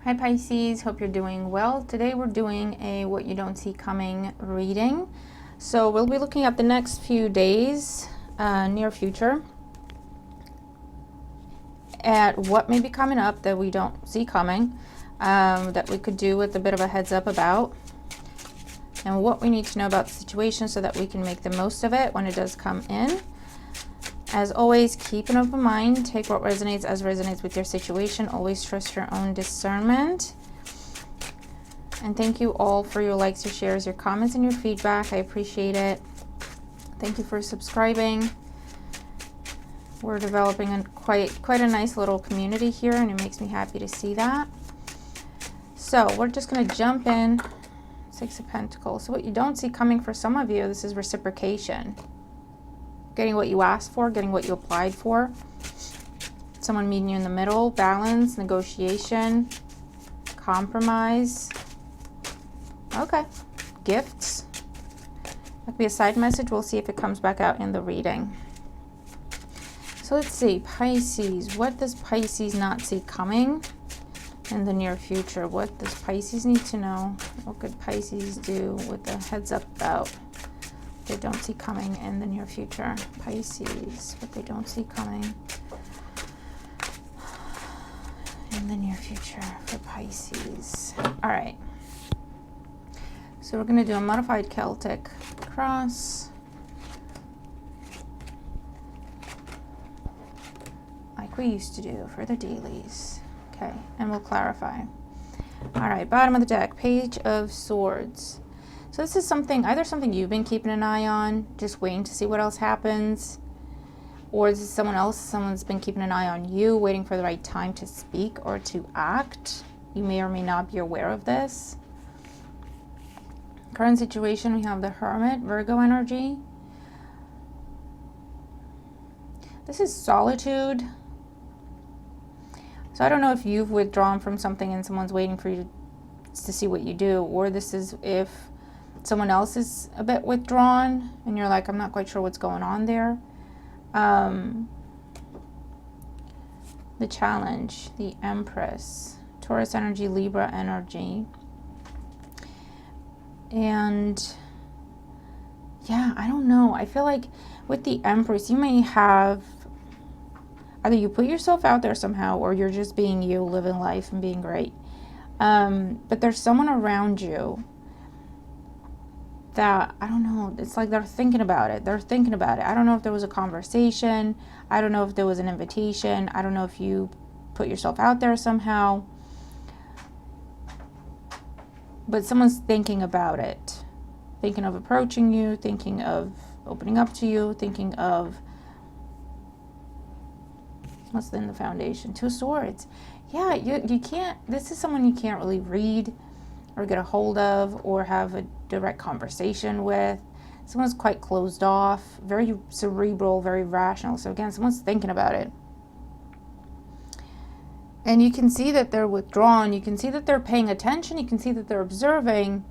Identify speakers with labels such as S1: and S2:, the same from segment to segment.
S1: Hi Pisces, hope you're doing well. Today we're doing a what you don't see coming reading. So we'll be looking at the next few days, near future, at what may be coming up that we don't see coming, that we could do with a bit of a heads up about, and what we need to know about the situation so that we can make the most of it when it does come in. As always, keep an open mind. Take what resonates as resonates with your situation. Always trust your own discernment. And thank you all for your likes, your shares, your comments, and your feedback. I appreciate it. Thank you for subscribing. We're developing quite a nice little community here, and it makes me happy to see that. So we're just going to jump in. Six of Pentacles. So what you don't see coming for some of you, this is reciprocation. Getting what you asked for, getting what you applied for. Someone meeting you in the middle, balance, negotiation, compromise. Okay, gifts. That could be a side message. We'll see if it comes back out in the reading. So let's see, Pisces. What does Pisces not see coming in the near future? What does Pisces need to know? What could Pisces do with a heads up about they don't see coming in the near future? Pisces, what they don't see coming in the near future for Pisces. All right. So we're going to do a modified Celtic cross. Like we used to do for the dailies. Okay, and we'll clarify. All right, bottom of the deck, Page of Swords. So this is something, either something you've been keeping an eye on, just waiting to see what else happens, or this is someone else, someone's been keeping an eye on you, waiting for the right time to speak or to act. You may or may not be aware of this. Current situation, we have the Hermit, Virgo energy. This is solitude. So I don't know if you've withdrawn from something and someone's waiting for you to see what you do, or this is if someone else is a bit withdrawn and you're like, I'm not quite sure what's going on there. The Challenge, the Empress, Taurus energy, Libra energy. And yeah, I don't know. I feel like with the Empress, you may have, either you put yourself out there somehow, or you're just being you, living life and being great. But there's someone around you that, I don't know, it's like they're thinking about it. They're thinking about it. I don't know if there was a conversation. I don't know if there was an invitation. I don't know if you put yourself out there somehow. But someone's thinking about it. Thinking of approaching you, thinking of opening up to you, thinking of, what's in the foundation? Two of Swords. Yeah, you can't, this is someone you can't really read or get a hold of or have a direct conversation with. Someone's quite closed off, very cerebral, very rational. So again, someone's thinking about it. And you can see that they're withdrawn. You can see that they're paying attention. You can see that they're observing,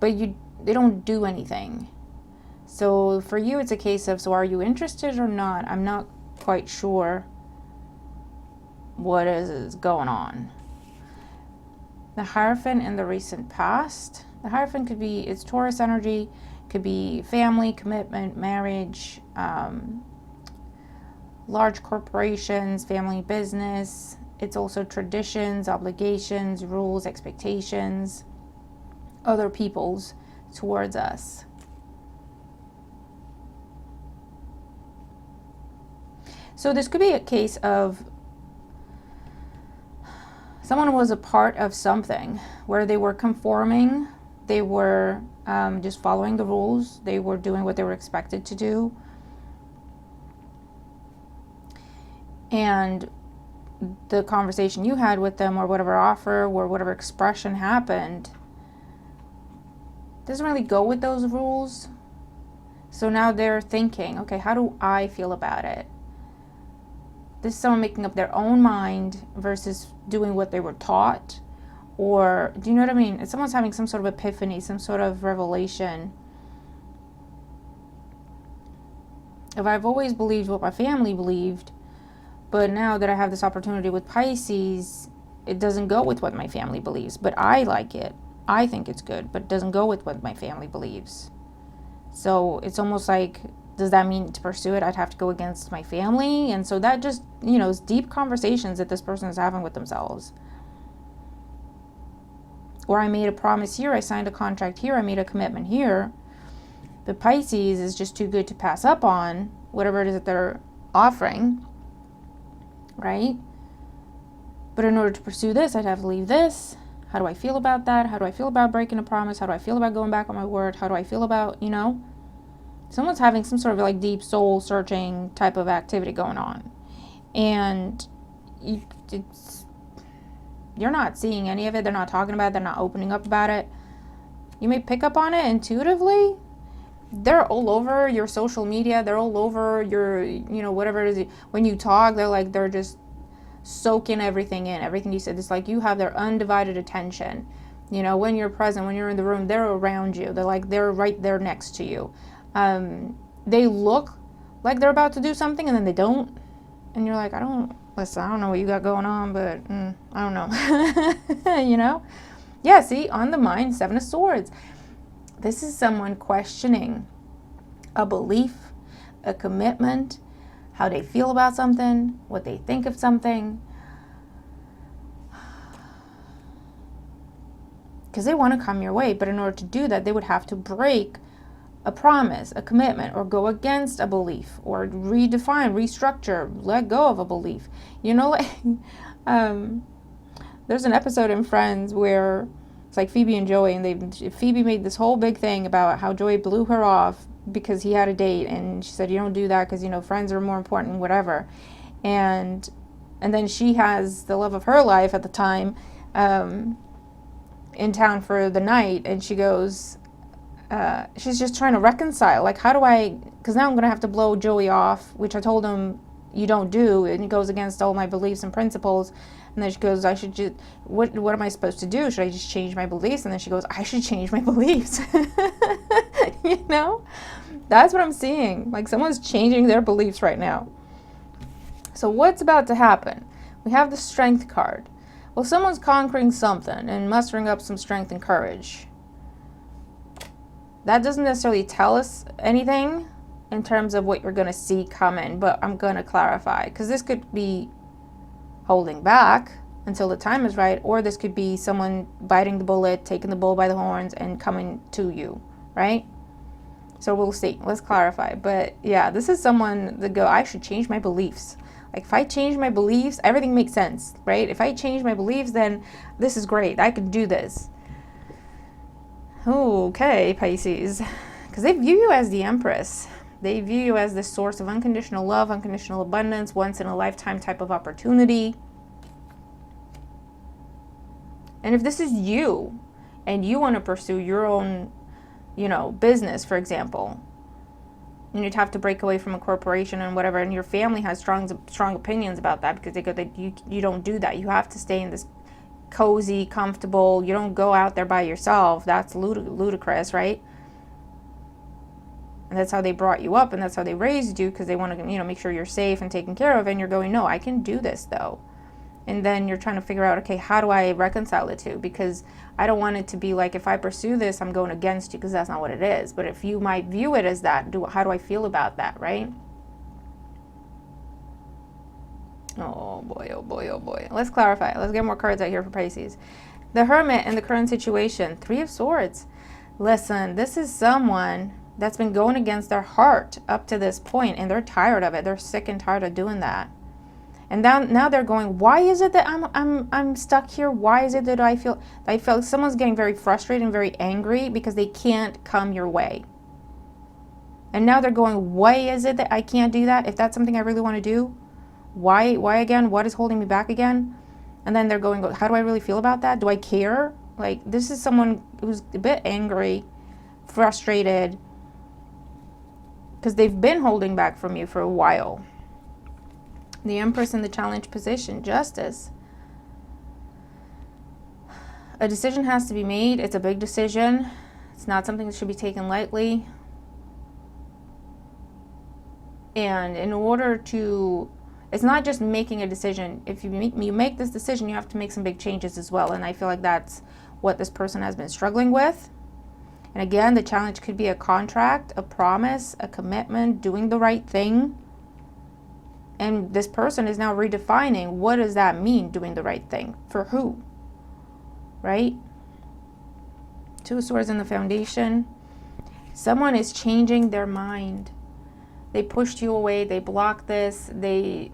S1: but they don't do anything. So for you, it's a case of, so are you interested or not? I'm not quite sure what is going on. The Hierophant in the recent past. The Hierophant could be, it's Taurus energy, could be family, commitment, marriage, large corporations, family business. It's also traditions, obligations, rules, expectations, other people's towards us. So this could be a case of someone was a part of something where they were conforming, they were just following the rules, they were doing what they were expected to do. And the conversation you had with them, or whatever offer, or whatever expression happened, doesn't really go with those rules. So now they're thinking, okay, how do I feel about it? This is someone making up their own mind versus doing what they were taught. Or, do you know what I mean? It's someone's having some sort of epiphany, some sort of revelation. If I've always believed what my family believed, but now that I have this opportunity with Pisces, it doesn't go with what my family believes, but I like it. I think it's good, but it doesn't go with what my family believes. So it's almost like, does that mean to pursue it, I'd have to go against my family? And so that just, is deep conversations that this person is having with themselves. Or I made a promise here, I signed a contract here, I made a commitment here. But Pisces is just too good to pass up on whatever it is that they're offering, right? But in order to pursue this, I'd have to leave this. How do I feel about that? How do I feel about breaking a promise? How do I feel about going back on my word? How do I feel about, someone's having some sort of like deep soul searching type of activity going on. And you're not seeing any of it. They're not talking about it. They're not opening up about it. You may pick up on it intuitively. They're all over your social media. They're all over your, whatever it is. When you talk, they're just soaking everything in. Everything you said. It's like you have their undivided attention. When you're present, when you're in the room, they're around you. They're right there next to you. They look like they're about to do something and then they don't. And you're like, I don't know what you got going on, but I don't know. Yeah, see, on the mind, 7 of Swords. This is someone questioning a belief, a commitment, how they feel about something, what they think of something. Because they want to come your way, but in order to do that, they would have to break a promise, a commitment, or go against a belief, or redefine, restructure, let go of a belief. There's an episode in Friends where it's like Phoebe and Joey, and Phoebe made this whole big thing about how Joey blew her off because he had a date, and she said, you don't do that because, friends are more important, whatever. And then she has the love of her life at the time in town for the night, and she goes, she's just trying to reconcile, like, how do I, because now I'm going to have to blow Joey off, which I told him you don't do, and it goes against all my beliefs and principles. And then she goes, I should just, what am I supposed to do? Should I just change my beliefs? And then she goes, I should change my beliefs. That's what I'm seeing. Like, someone's changing their beliefs right now. So what's about to happen? We have the Strength card. Well, someone's conquering something and mustering up some strength and courage. That doesn't necessarily tell us anything in terms of what you're going to see coming, but I'm going to clarify, because this could be holding back until the time is right, or this could be someone biting the bullet, taking the bull by the horns, and coming to you, right? So we'll see. Let's clarify. But yeah, this is someone that I should change my beliefs. Like, if I change my beliefs, everything makes sense, right? If I change my beliefs, then this is great. I can do this. Okay, Pisces. Because they view you as the Empress. They view you as the source of unconditional love, unconditional abundance, once in a lifetime type of opportunity. And if this is you, and you want to pursue your own, business, for example, and you'd have to break away from a corporation and whatever, and your family has strong opinions about that, because they go that you don't do that. You have to stay in this cozy, comfortable, you don't go out there by yourself. That's ludicrous, right? And that's how they brought you up, and that's how they raised you, because they want to, make sure you're safe and taken care of. And you're going, no, I can do this though. And then you're trying to figure out, okay, how do I reconcile the two? Because I don't want it to be like, if I pursue this, I'm going against you, because that's not what it is. But if you might view it as that, how do I feel about that, right? Oh boy, oh boy, oh boy. Let's clarify. Let's get more cards out here for Pisces. The Hermit in the current situation. 3 of Swords. Listen, this is someone that's been going against their heart up to this point, and they're tired of it. They're sick and tired of doing that. And now they're going, why is it that I'm stuck here? Why is it that I feel someone's getting very frustrated and very angry because they can't come your way. And now they're going, why is it that I can't do that? If that's something I really want to do, why again? What is holding me back again? And then they're going, how do I really feel about that? Do I care? Like, this is someone who's a bit angry, frustrated, because they've been holding back from you for a while. The Empress in the challenge position. Justice. A decision has to be made. It's a big decision. It's not something that should be taken lightly. And in order to It's not just making a decision. If you make this decision, you have to make some big changes as well. And I feel like that's what this person has been struggling with. And again, the challenge could be a contract, a promise, a commitment, doing the right thing. And this person is now redefining, what does that mean, doing the right thing? For who? Right? Two of Swords in the foundation. Someone is changing their mind. They pushed you away. They blocked this. They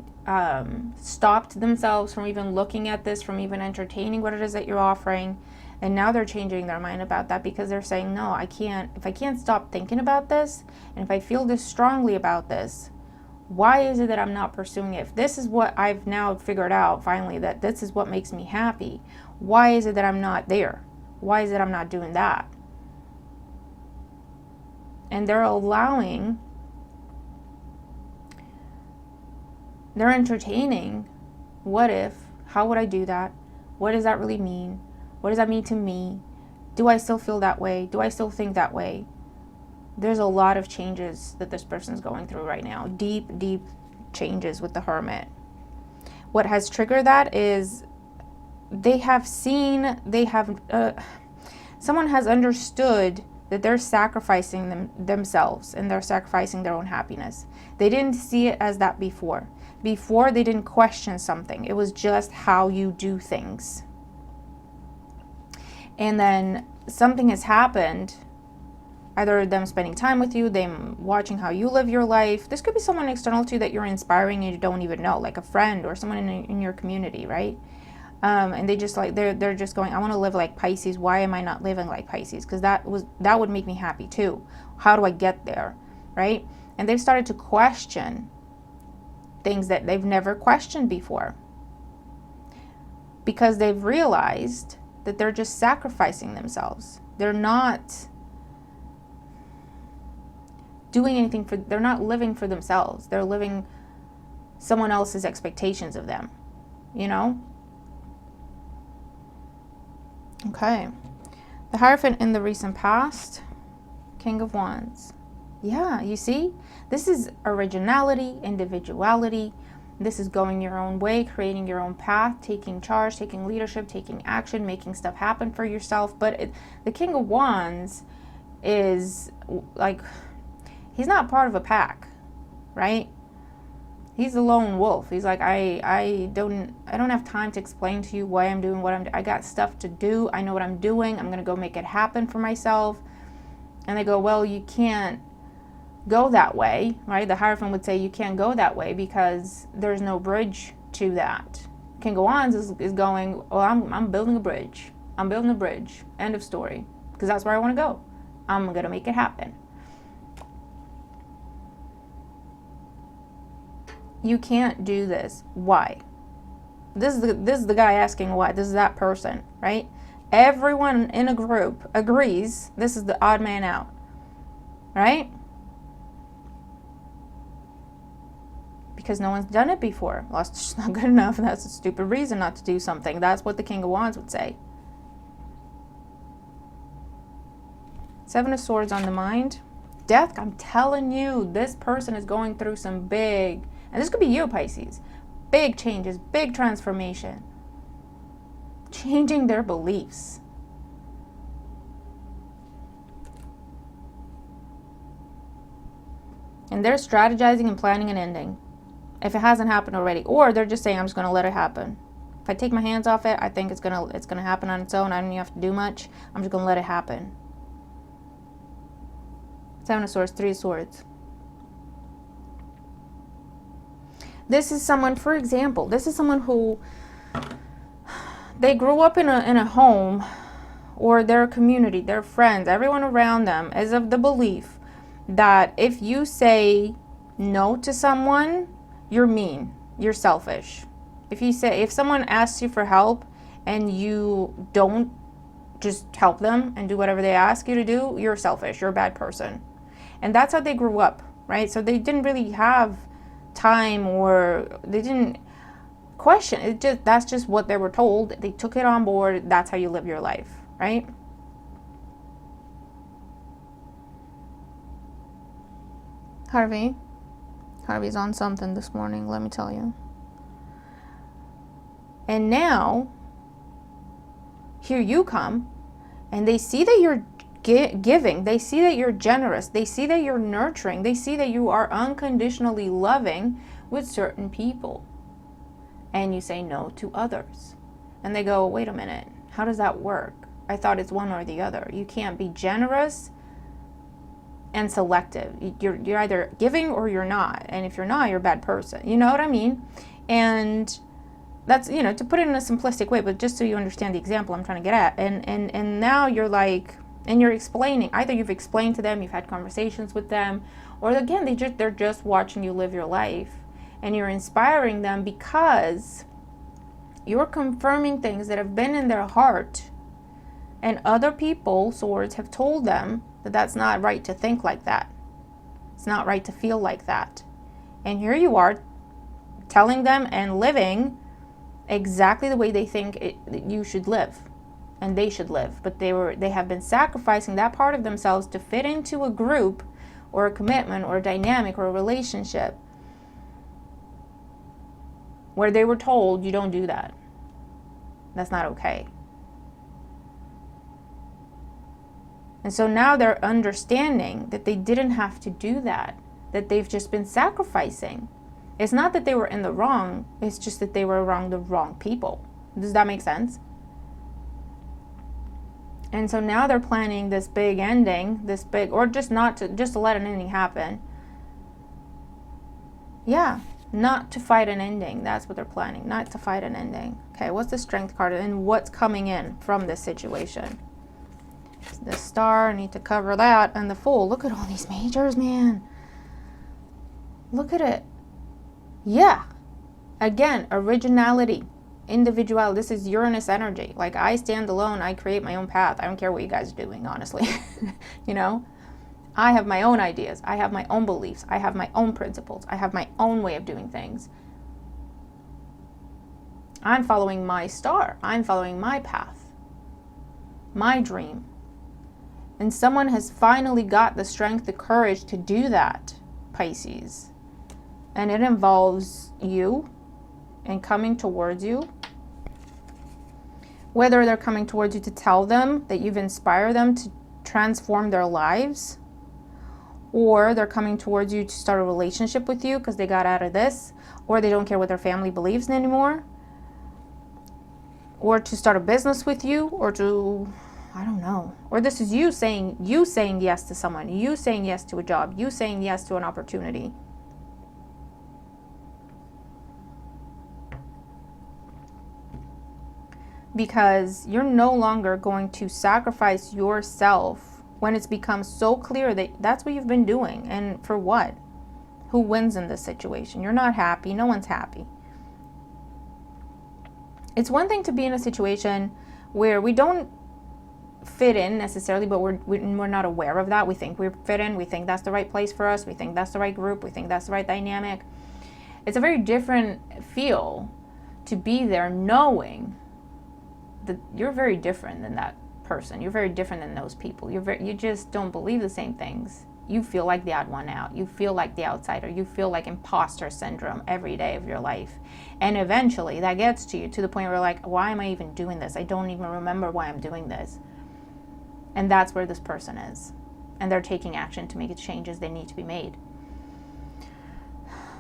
S1: stopped themselves from even looking at this, from even entertaining what it is that you're offering. And now they're changing their mind about that because they're saying, no, I can't. If I can't stop thinking about this, and if I feel this strongly about this, why is it that I'm not pursuing it? If this is what I've now figured out finally, that this is what makes me happy, why is it that I'm not there? Why is it I'm not doing that? And they're entertaining, what if, how would I do that? What does that really mean? What does that mean to me? Do I still feel that way? Do I still think that way? There's a lot of changes that this person's going through right now. Deep, deep changes with the Hermit. What has triggered that is someone has understood that they're sacrificing themselves, and they're sacrificing their own happiness. They didn't see it as that before. Before, they didn't question something. It was just how you do things. And then something has happened, either them spending time with you, them watching how you live your life. This could be someone external to you that you're inspiring and you don't even know, like a friend or someone in your community, right? And they just they're just going, I want to live like Pisces. Why am I not living like Pisces? Because that would make me happy too. How do I get there, right? And they've started to question things that they've never questioned before, because they've realized that they're just sacrificing themselves. They're not doing anything they're not living for themselves. They're living someone else's expectations of them, you know? Okay. The Hierophant in the recent past, King of Wands. Yeah, you see? This is originality, individuality. This is going your own way, creating your own path, taking charge, taking leadership, taking action, making stuff happen for yourself. But the King of Wands is like, he's not part of a pack, right? He's a lone wolf. He's like, I don't have time to explain to you why I'm doing what I'm doing. I got stuff to do. I know what I'm doing. I'm going to go make it happen for myself. And they go, well, you can't go that way, right? The Hierophant would say you can't go that way because there's no bridge to that. King of Wands is going, well, I'm building a bridge. I'm building a bridge. End of story. Because that's where I want to go. I'm going to make it happen. You can't do this. Why? This is the guy asking why. This is that person, right? Everyone in a group agrees this is the odd man out, right? Because no one's done it before. Well, that's just not good enough. That's a stupid reason not to do something. That's what the King of Wands would say. Seven of Swords on the mind. Death, I'm telling you, this person is going through some big, and this could be you, Pisces, big changes, big transformation. Changing their beliefs. And they're strategizing and planning an ending. If it hasn't happened already. Or they're just saying, I'm just going to let it happen. If I take my hands off it, I think it's going to happen on its own. I don't even have to do much. I'm just going to let it happen. Seven of Swords, Three of Swords. This is someone, for example, this is someone who they grew up in a home, or their community, their friends, everyone around them is of the belief that if you say no to someone, you're mean, you're selfish. If someone asks you for help and you don't just help them and do whatever they ask you to do, you're selfish, you're a bad person. And that's how they grew up, right? So they didn't really have time, or they didn't question it. That's just what they were told. They took it on board. That's how you live your life, right? Harvey's on something this morning, let me tell you. And now, here you come, and they see that you're giving. They see that you're generous. They see that you're nurturing. They see that you are unconditionally loving with certain people. And you say no to others. And they go, wait a minute, how does that work? I thought it's one or the other. You can't be generous and selective. You're either giving or you're not. And if you're not, you're a bad person. You know what I mean? And that's, you know, to put it in a simplistic way, but just so you understand the example I'm trying to get at. And now you're like, and you're explaining, either you've explained to them, you've had conversations with them, or again, they're just watching you live your life, and you're inspiring them because you're confirming things that have been in their heart, and other people, swords, have told them that that's not right to think like that. It's not right to feel like that. And here you are telling them and living exactly the way they think you should live and they should live. But they have been sacrificing that part of themselves to fit into a group or a commitment or a dynamic or a relationship where they were told, you don't do that. That's not okay. And so now they're understanding that they didn't have to do that they've just been sacrificing. It's not that they were in the wrong, it's just that they were around the wrong people. Does that make sense? And so now they're planning this big ending, or just to let an ending happen. Yeah, not to fight an ending. That's what they're planning, not to fight an ending. Okay, what's the Strength card and what's coming in from this situation? The Star, I need to cover that, and the Fool. Look at all these majors, man. Look at it. Yeah. Again, originality, individuality. This is Uranus energy. Like, I stand alone. I create my own path. I don't care what you guys are doing, honestly. You know? I have my own ideas. I have my own beliefs. I have my own principles. I have my own way of doing things. I'm following my star. I'm following my path. My dream. And someone has finally got the strength, the courage to do that, Pisces. And it involves you and coming towards you. Whether they're coming towards you to tell them that you've inspired them to transform their lives, or they're coming towards you to start a relationship with you because they got out of this, or they don't care what their family believes anymore, or to start a business with you, or to, I don't know. Or this is you saying yes to someone, you saying yes to a job, you saying yes to an opportunity. Because you're no longer going to sacrifice yourself when it's become so clear that that's what you've been doing. And for what? Who wins in this situation? You're not happy. No one's happy. It's one thing to be in a situation where we don't fit in necessarily, but we're not aware of that. We think we fit in. We think that's the right place for us. We think that's the right group. We think that's the right dynamic. It's a very different feel to be there knowing that you're very different than that person. You're very different than those people. You just don't believe the same things. You feel like the odd one out. You feel like the outsider. You feel like imposter syndrome every day of your life. And eventually that gets to you to the point where you're like, why am I even doing this? I don't even remember why I'm doing this. And that's where this person is. And they're taking action to make the changes they need to be made.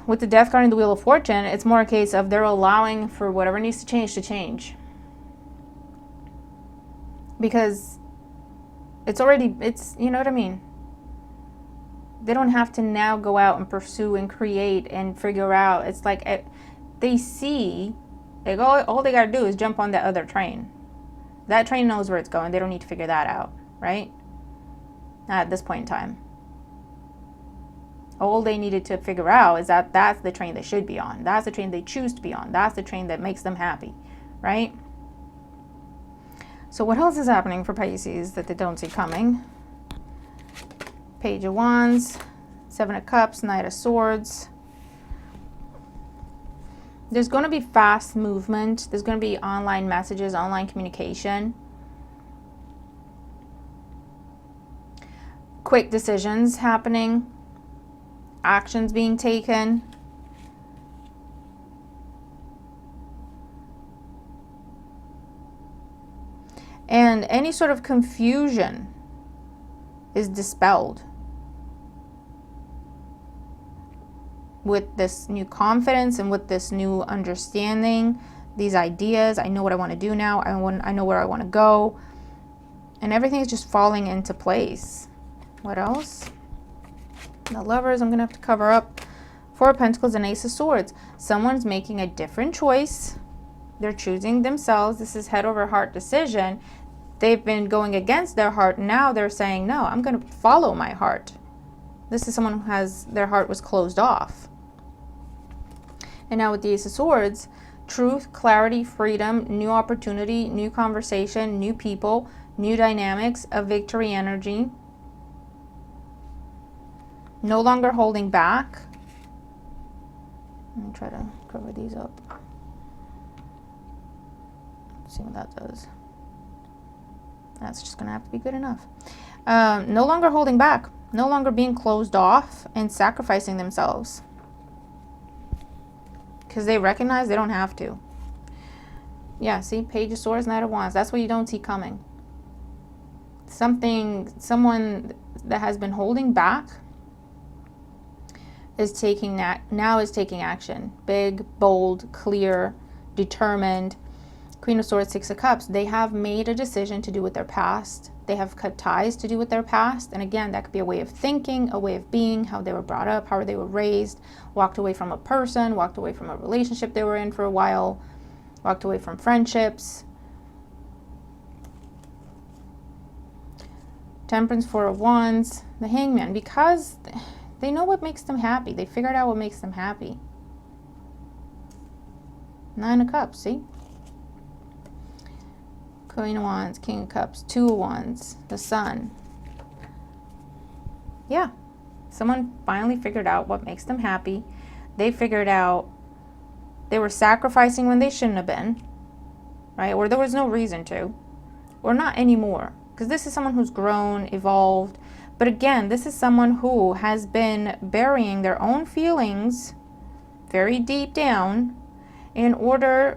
S1: With the Death card and the Wheel of Fortune, it's more a case of they're allowing for whatever needs to change. Because it's, you know what I mean? They don't have to now go out and pursue and create and figure out. It's like they see, like all they got to do is jump on that other train. That train knows where it's going. They don't need to figure that out, right? Not at this point in time. All they needed to figure out is that that's the train they should be on. That's the train they choose to be on. That's the train that makes them happy, right? So what else is happening for Pisces that they don't see coming? Page of Wands, Seven of Cups, Knight of Swords. There's going to be fast movement. There's going to be online messages, online communication. Quick decisions happening. Actions being taken. And any sort of confusion is dispelled with this new confidence and with this new understanding, these ideas. I know what I want to do now. I know where I want to go. And everything is just falling into place. What else? The Lovers, I'm going to have to cover up. Four of Pentacles and Ace of Swords. Someone's making a different choice. They're choosing themselves. This is head over heart decision. They've been going against their heart. Now they're saying, no, I'm going to follow my heart. This is someone who has, their heart was closed off. And now with the Ace of Swords, truth, clarity, freedom, new opportunity, new conversation, new people, new dynamics, a victory energy. No longer holding back. Let me try to cover these up. See what that does. That's just going to have to be good enough. No longer holding back. No longer being closed off and sacrificing themselves. Because they recognize they don't have to. Yeah, see? Page of Swords, Knight of Wands. That's what you don't see coming. Someone that has been holding back is taking action. Big, bold, clear, determined. Queen of Swords, Six of Cups. They have made a decision to do with their past. They have cut ties to do with their past. And again, that could be a way of thinking, a way of being, how they were brought up, how they were raised, walked away from a person, walked away from a relationship they were in for a while, walked away from friendships. Temperance, Four of Wands, the Hangman, because they know what makes them happy. They figured out what makes them happy. Nine of Cups, see? Queen of Wands, King of Cups, Two of Wands, the Sun. Yeah, someone finally figured out what makes them happy. They figured out they were sacrificing when they shouldn't have been, right? Or there was no reason to, or not anymore. Because this is someone who's grown, evolved. But again, this is someone who has been burying their own feelings very deep down in order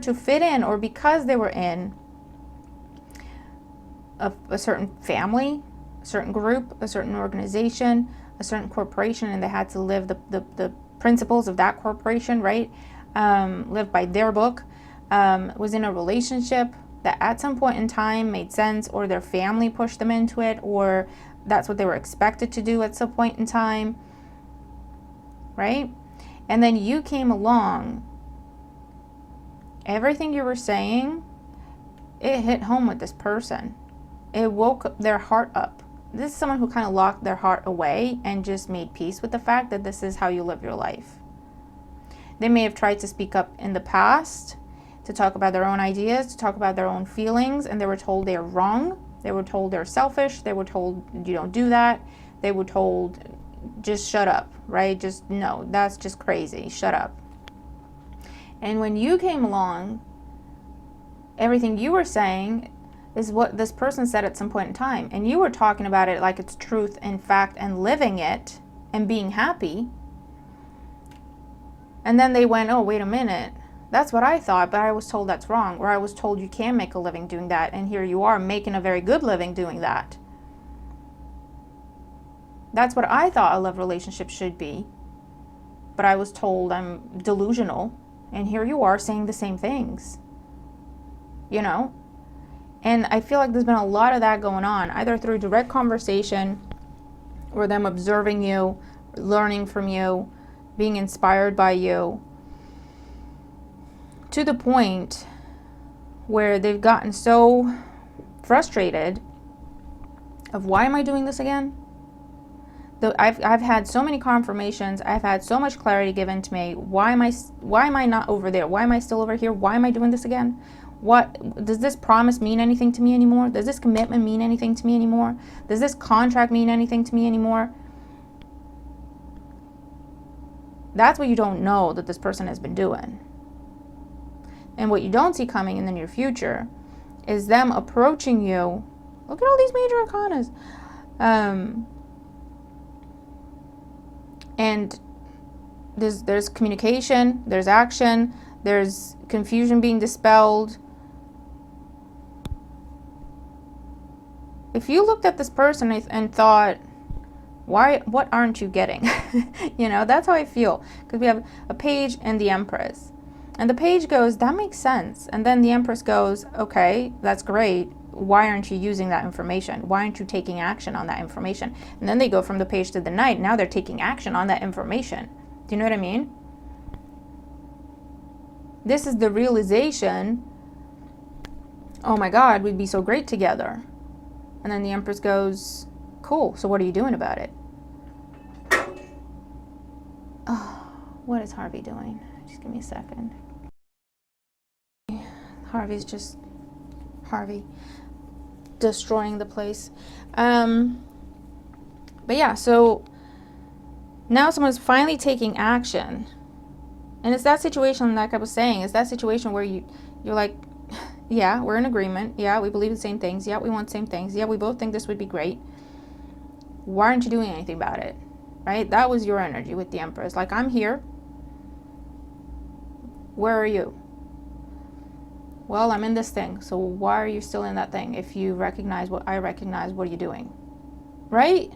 S1: to fit in, or because they were in a certain family, a certain group, a certain organization, a certain corporation, and they had to live the principles of that corporation, right? Live by their book. Was in a relationship that at some point in time made sense, or their family pushed them into it, or that's what they were expected to do at some point in time, right? And then you came along. Everything you were saying, it hit home with this person. It woke their heart up. This is someone who kind of locked their heart away and just made peace with the fact that this is how you live your life. They may have tried to speak up in the past, to talk about their own ideas, to talk about their own feelings, and they were told they're wrong. They were told they're selfish. They were told you don't do that. They were told just shut up, right? Just no, that's just crazy. Shut up. And when you came along, everything you were saying is what this person said at some point in time. And you were talking about it like it's truth and fact and living it and being happy. And then they went, oh, wait a minute. That's what I thought, but I was told that's wrong. Or I was told you can make a living doing that. And here you are making a very good living doing that. That's what I thought a love relationship should be. But I was told I'm delusional. And here you are saying the same things. You know? And I feel like there's been a lot of that going on, either through direct conversation, or them observing you, learning from you, being inspired by you, to the point where they've gotten so frustrated of, why am I doing this again? I've had so many confirmations. I've had so much clarity given to me. Why am I not over there? Why am I still over here? Why am I doing this again? What does this promise mean anything to me anymore? Does this commitment mean anything to me anymore? Does this contract mean anything to me anymore? That's what you don't know that this person has been doing. And what you don't see coming in the near future is them approaching you. Look at all these major arcanas. And there's communication, there's action, there's confusion being dispelled. if you looked at this person and thought, what aren't you getting? You know, that's how I feel. Because we have a page and the Empress. And the page goes, that makes sense. And then the Empress goes, okay, that's great. Why aren't you using that information? Why aren't you taking action on that information? And then they go from the page to the Knight. Now they're taking action on that information. Do you know what I mean? This is the realization, oh my God, we'd be so great together. And then the Empress goes, cool, so what are you doing about it? Oh, what is Harvey doing? Just give me a second. Harvey's just Harvey destroying the place. But yeah, so now someone's finally taking action. And it's that situation, like I was saying, it's that situation where you're like, yeah, we're in agreement. Yeah, we believe the same things. Yeah, we want the same things. Yeah, we both think this would be great. Why aren't you doing anything about it? Right? That was your energy with the Empress. Like, I'm here. Where are you? Well, I'm in this thing. So why are you still in that thing? If you recognize what I recognize, what are you doing? Right?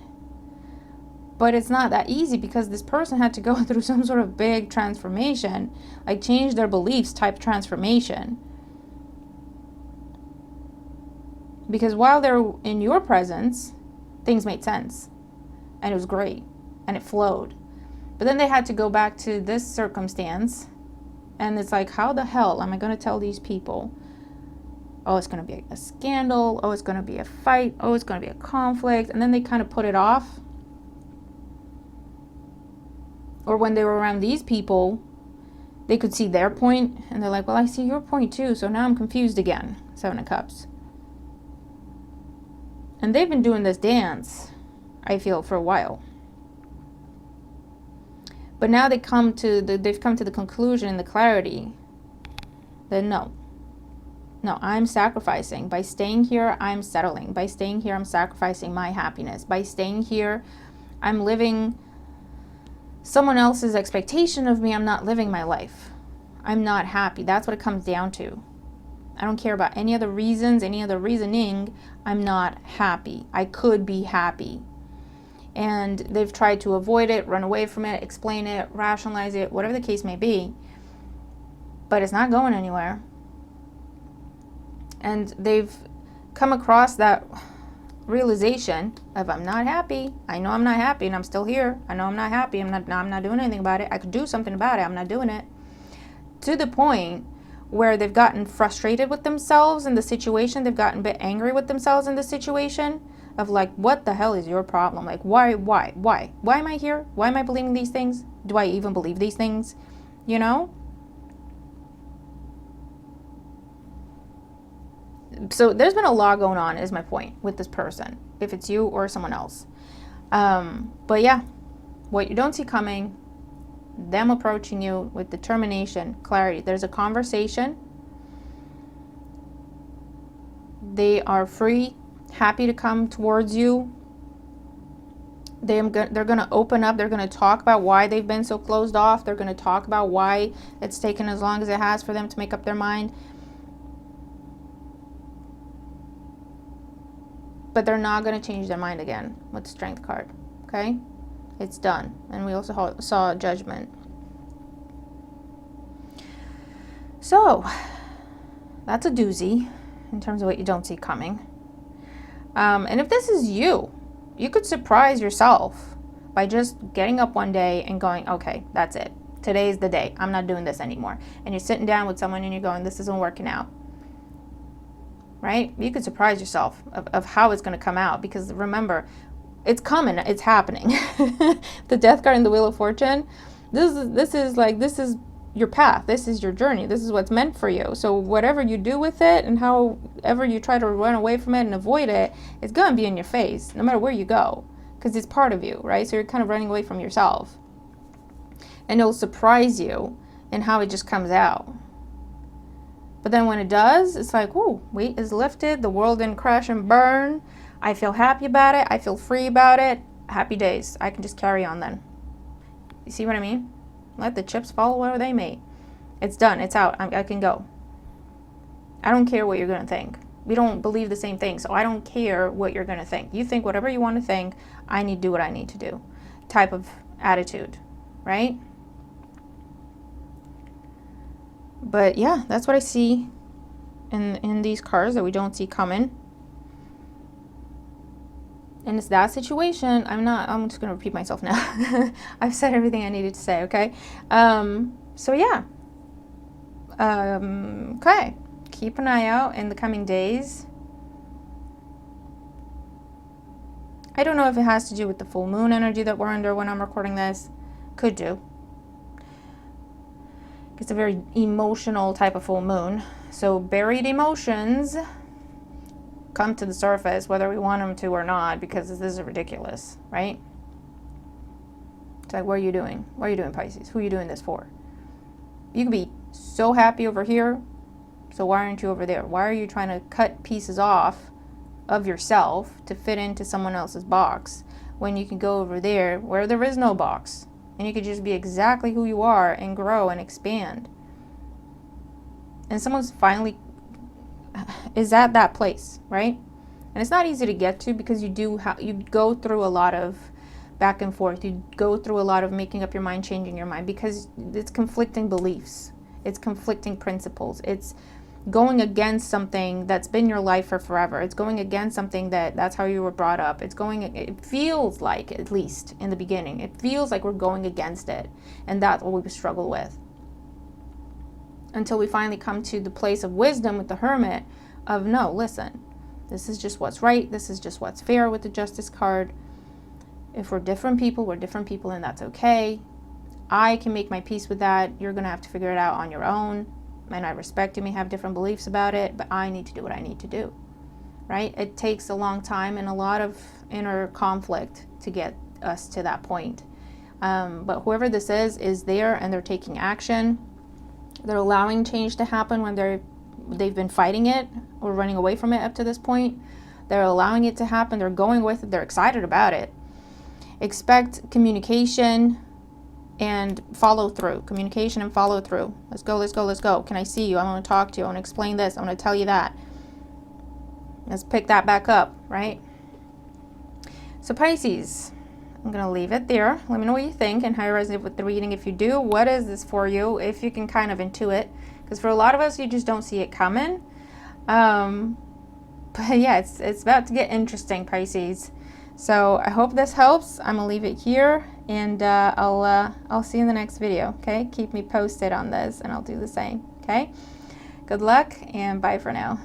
S1: But it's not that easy because this person had to go through some sort of big transformation, like change their beliefs type transformation. Because while they're in your presence, things made sense. And it was great. And it flowed. But then they had to go back to this circumstance. And it's like, how the hell am I going to tell these people? Oh, it's going to be a scandal. Oh, it's going to be a fight. Oh, it's going to be a conflict. And then they kind of put it off. Or when they were around these people, they could see their point. And they're like, well, I see your point too. So now I'm confused again. Seven of Cups. And they've been doing this dance, I feel, for a while. But now they've come to the conclusion and the clarity that no, I'm sacrificing. By staying here, I'm settling. By staying here, I'm sacrificing my happiness. By staying here, I'm living someone else's expectation of me. I'm not living my life. I'm not happy. That's what it comes down to. I don't care about any other reasons, any other reasoning. I'm not happy. I could be happy. And they've tried to avoid it, run away from it, explain it, rationalize it, whatever the case may be. But it's not going anywhere. And they've come across that realization of, I'm not happy. I know I'm not happy and I'm still here. I know I'm not happy. I'm not doing anything about it. I could do something about it. I'm not doing it. To the point where they've gotten frustrated with themselves in the situation. They've gotten a bit angry with themselves in the situation. Of like, what the hell is your problem? Like, why am I here? Why am I believing these things? Do I even believe these things? You know? So there's been a lot going on, is my point, with this person, if it's you or someone else. But yeah, what you don't see coming, them approaching you with determination, clarity. There's a conversation. They are free, happy to come towards you. They're going to open up. They're going to talk about why they've been so closed off. They're going to talk about why it's taken as long as it has for them to make up their mind. But they're not going to change their mind again with the Strength card. Okay? It's done. And we also saw Judgment. So, that's a doozy in terms of what you don't see coming. And if this is you, you could surprise yourself by just getting up one day and going, okay, that's it. Today's the day. I'm not doing this anymore. And you're sitting down with someone and you're going, this isn't working out. Right? You could surprise yourself of how it's going to come out. Because remember, it's coming. It's happening. The Death card and the Wheel of Fortune. This is your path. This is your journey. This is what's meant for you. So whatever you do with it and however you try to run away from it and avoid it, it's going to be in your face no matter where you go. Because it's part of you, right? So you're kind of running away from yourself. And it'll surprise you in how it just comes out. But then when it does, it's like, ooh, weight is lifted. The world didn't crash and burn. I feel happy about it. I feel free about it. Happy days. I can just carry on then. You see what I mean? Let the chips fall where they may. It's done. It's out. I can go. I don't care what you're going to think. We don't believe the same thing. So I don't care what you're going to think. You think whatever you want to think. I need to do what I need to do type of attitude, right? But yeah, that's what I see in these cards that we don't see coming. And it's that situation. I'm just going to repeat myself now. I've said everything I needed to say, okay? So yeah. Okay. Keep an eye out in the coming days. I don't know if it has to do with the full moon energy that we're under when I'm recording this. Could do. It's a very emotional type of full moon. So buried emotions come to the surface whether we want them to or not, because this is ridiculous, right? It's like, what are you doing? What are you doing, Pisces? Who are you doing this for? You can be so happy over here, so why aren't you over there? Why are you trying to cut pieces off of yourself to fit into someone else's box when you can go over there where there is no box and you could just be exactly who you are and grow and expand? And someone's finally is at that place, right? And it's not easy to get to, because you go through a lot of back and forth. You go through a lot of making up your mind, changing your mind, because it's conflicting beliefs, it's conflicting principles, it's going against something that's been your life for forever. It's going against something that's how you were brought up. It feels like, at least in the beginning, it feels like we're going against it, and that's what we struggle with, until we finally come to the place of wisdom with the Hermit of, no, listen, this is just what's right, this is just what's fair with the Justice card. If we're different people, and that's okay. I can make my peace with that. You're going to have to figure it out on your own, and I respect you may have different beliefs about it, but I need to do what I need to do, right? It takes a long time and a lot of inner conflict to get us to that point. But whoever this is there, and they're taking action. They're allowing change to happen when they've been fighting it or running away from it up to this point. They're allowing it to happen. They're going with it. They're excited about it. Expect communication and follow through. Communication and follow through. Let's go, let's go, let's go. Can I see you? I want to talk to you. I want to explain this. I want to tell you that. Let's pick that back up, right? So Pisces, I'm going to leave it there. Let me know what you think and how you resonate with the reading. If you do, what is this for you? If you can kind of intuit. Because for a lot of us, you just don't see it coming. But yeah, it's about to get interesting, Pisces. So I hope this helps. I'm going to leave it here. And I'll see you in the next video, okay? Keep me posted on this, and I'll do the same, okay? Good luck, and bye for now.